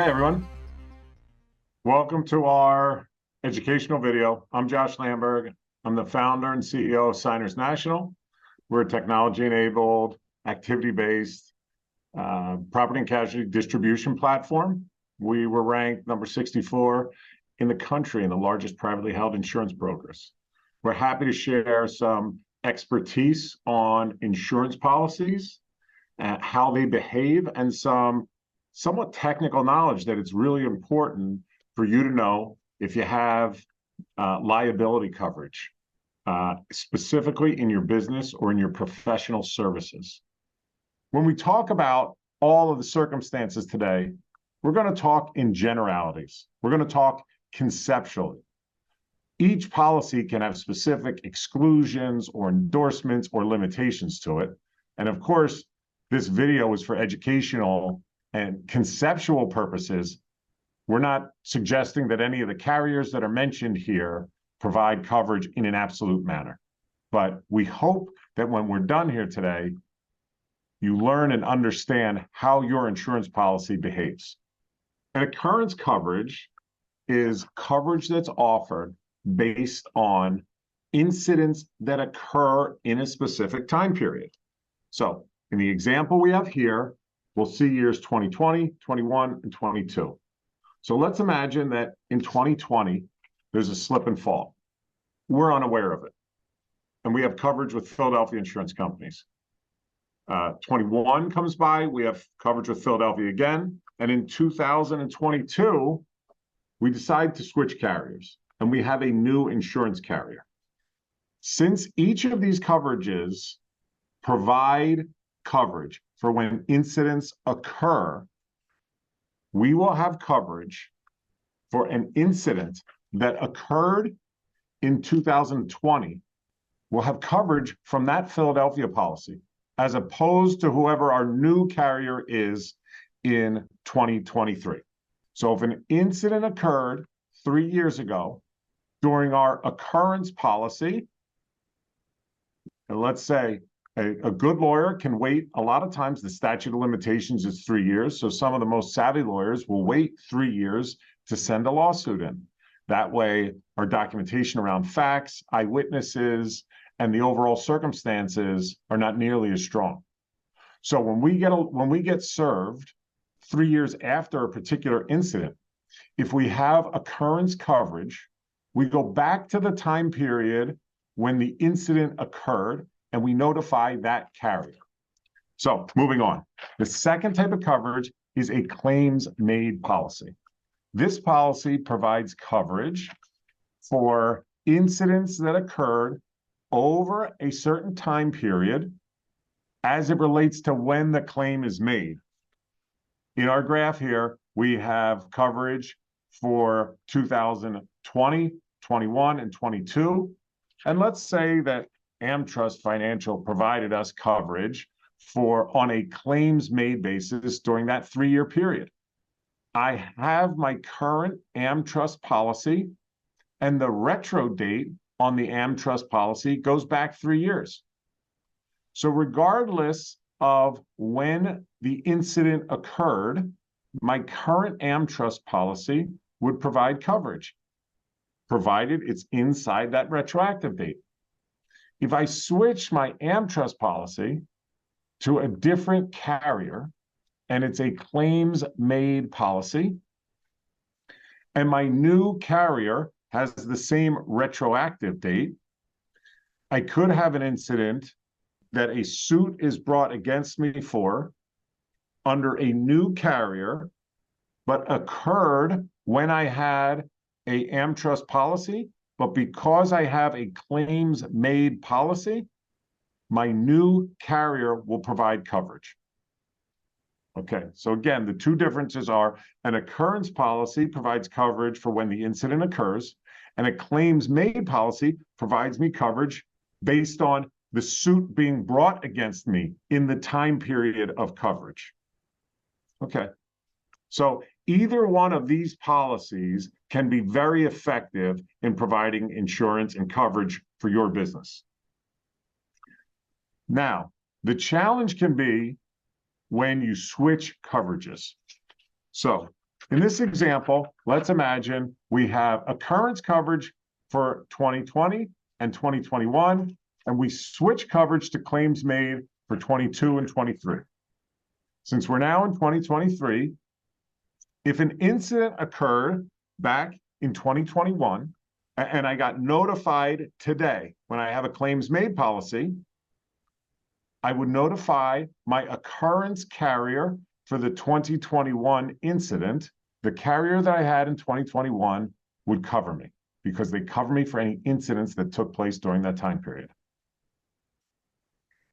Hey everyone, welcome to our educational video. I'm Josh Lamberg. I'm the founder and CEO of Signers National. We're a technology-enabled, activity-based property and casualty distribution platform. We were ranked number 64 in the country in the largest privately held insurance brokers. We're happy to share some expertise on insurance policies, how they behave, and some somewhat technical knowledge that it's really important for you to know if you have liability coverage, specifically in your business or in your professional services. When we talk about all of the circumstances today, we're going to talk in generalities. We're going to talk conceptually. Each policy can have specific exclusions or endorsements or limitations to it. And of course, this video is for educational and conceptual purposes. We're not suggesting that any of the carriers that are mentioned here provide coverage in an absolute manner. But we hope that when we're done here today, you learn and understand how your insurance policy behaves. An occurrence coverage is coverage that's offered based on incidents that occur in a specific time period. So in the example we have here, we'll see years 2020, 21, and 22. So let's imagine that in 2020, there's a slip and fall. We're unaware of it. And we have coverage with Philadelphia insurance companies. 21 comes by, we have coverage with Philadelphia again. And in 2022, we decide to switch carriers and we have a new insurance carrier. Since each of these coverages provide coverage for when incidents occur, we will have coverage for an incident that occurred in 2020. We'll have coverage from that Philadelphia policy, as opposed to whoever our new carrier is in 2023. So if an incident occurred 3 years ago during our occurrence policy, and let's say a good lawyer can wait. A lot of times the statute of limitations is 3 years. So some of the most savvy lawyers will wait 3 years to send a lawsuit in. That way, our documentation around facts, eyewitnesses, and the overall circumstances are not nearly as strong. So when we get served 3 years after a particular incident, if we have occurrence coverage, we go back to the time period when the incident occurred, and we notify that carrier. So moving on. The second type of coverage is a claims made policy. This policy provides coverage for incidents that occurred over a certain time period as it relates to when the claim is made. In our graph here, we have coverage for 2020, 21, and 22. And let's say that AmTrust Financial provided us coverage on a claims made basis during that 3-year period. I have my current AmTrust policy, and the retro date on the AmTrust policy goes back 3 years. So regardless of when the incident occurred, my current AmTrust policy would provide coverage, provided it's inside that retroactive date. If I switch my AmTrust policy to a different carrier, and it's a claims-made policy, and my new carrier has the same retroactive date, I could have an incident that a suit is brought against me for under a new carrier, but occurred when I had a AmTrust policy. But because I have a claims-made policy, my new carrier will provide coverage. Okay, so again, the two differences are an occurrence policy provides coverage for when the incident occurs, and a claims-made policy provides me coverage based on the suit being brought against me in the time period of coverage. Okay, so either one of these policies can be very effective in providing insurance and coverage for your business. Now, the challenge can be when you switch coverages. So In this example, let's imagine we have occurrence coverage for 2020 and 2021, and we switch coverage to claims made for 22 and 23. Since we're now in 2023, if an incident occurred back in 2021, and I got notified today when I have a claims made policy, I would notify my occurrence carrier for the 2021 incident. The carrier that I had in 2021 would cover me because they cover me for any incidents that took place during that time period.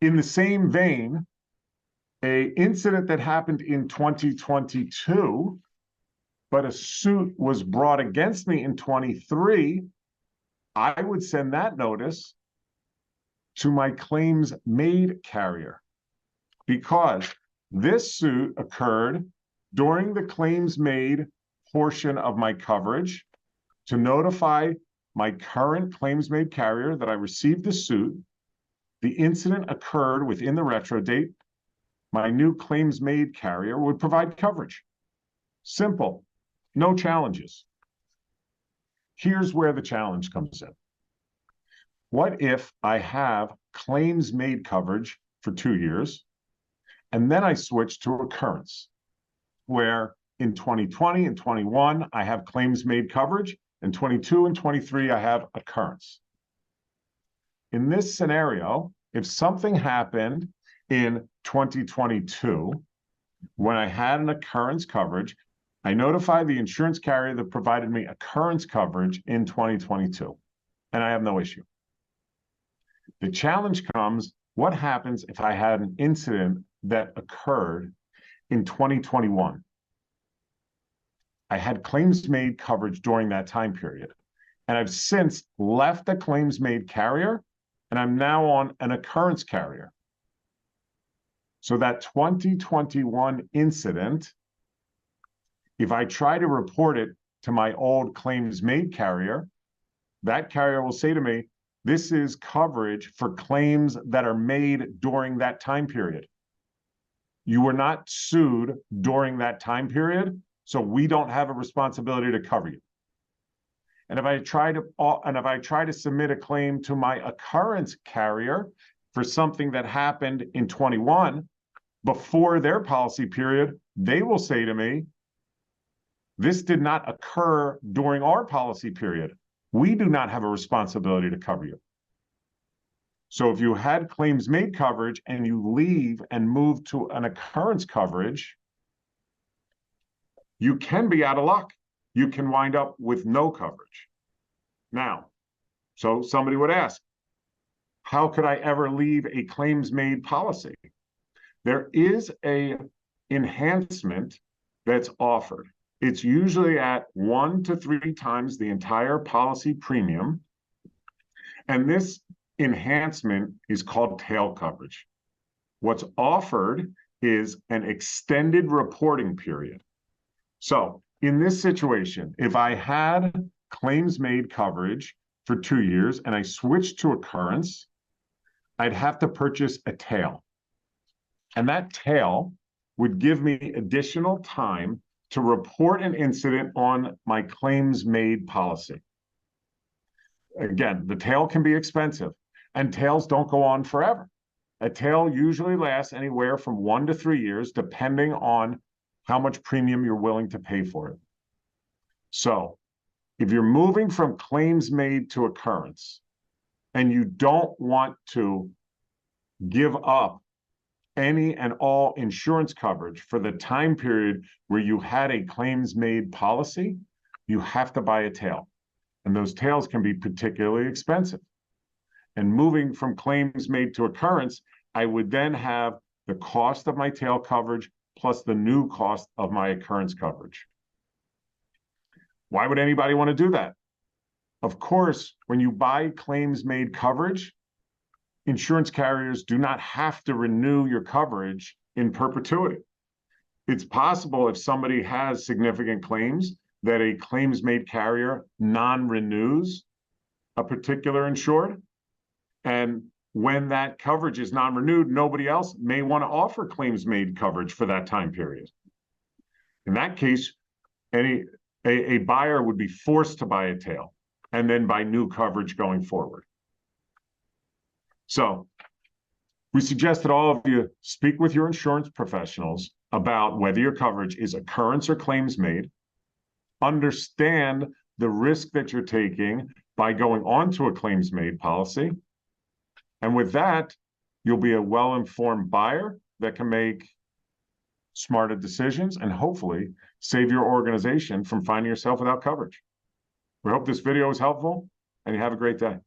In the same vein, an incident that happened in 2022, but a suit was brought against me in 23, I would send that notice to my claims made carrier because this suit occurred during the claims made portion of my coverage to notify my current claims made carrier that I received the suit. The incident occurred within the retro date. My new claims made carrier would provide coverage. Simple, no challenges. Here's where the challenge comes in. What if I have claims made coverage for 2 years, and then I switch to occurrence, where in 2020 and 21, I have claims made coverage, and 22 and 23, I have occurrence. In this scenario, if something happened in 2022, when I had an occurrence coverage, I notify the insurance carrier that provided me occurrence coverage in 2022, and I have no issue. The challenge comes, what happens if I had an incident that occurred in 2021? I had claims made coverage during that time period, and I've since left the claims made carrier, and I'm now on an occurrence carrier. So that 2021 incident, if I try to report it to my old claims made carrier, that carrier will say to me, this is coverage for claims that are made during that time period. You were not sued during that time period, so we don't have a responsibility to cover you. And if I try to submit a claim to my occurrence carrier for something that happened in 21 before their policy period, they will say to me, this did not occur during our policy period. We do not have a responsibility to cover you. So if you had claims made coverage and you leave and move to an occurrence coverage, you can be out of luck. You can wind up with no coverage. Now, so somebody would ask, how could I ever leave a claims made policy? There is an enhancement that's offered. It's usually at 1 to 3 times the entire policy premium. And this enhancement is called tail coverage. What's offered is an extended reporting period. So in this situation, if I had claims made coverage for 2 years and I switched to occurrence, I'd have to purchase a tail. And that tail would give me additional time to report an incident on my claims made policy. Again, the tail can be expensive, and tails don't go on forever. A tail usually lasts anywhere from 1 to 3 years, depending on how much premium you're willing to pay for it. So if you're moving from claims made to occurrence, and you don't want to give up any and all insurance coverage for the time period where you had a claims made policy, you have to buy a tail. And those tails can be particularly expensive. And moving from claims made to occurrence, I would then have the cost of my tail coverage plus the new cost of my occurrence coverage. Why would anybody want to do that? Of course, when you buy claims made coverage, insurance carriers do not have to renew your coverage in perpetuity. It's possible if somebody has significant claims that a claims made carrier non-renews a particular insured. And when that coverage is non-renewed, nobody else may want to offer claims made coverage for that time period. In that case, a buyer would be forced to buy a tail and then buy new coverage going forward. So we suggest that all of you speak with your insurance professionals about whether your coverage is occurrence or claims made. Understand the risk that you're taking by going on to a claims made policy. And with that, you'll be a well-informed buyer that can make smarter decisions and hopefully save your organization from finding yourself without coverage. We hope this video was helpful and you have a great day.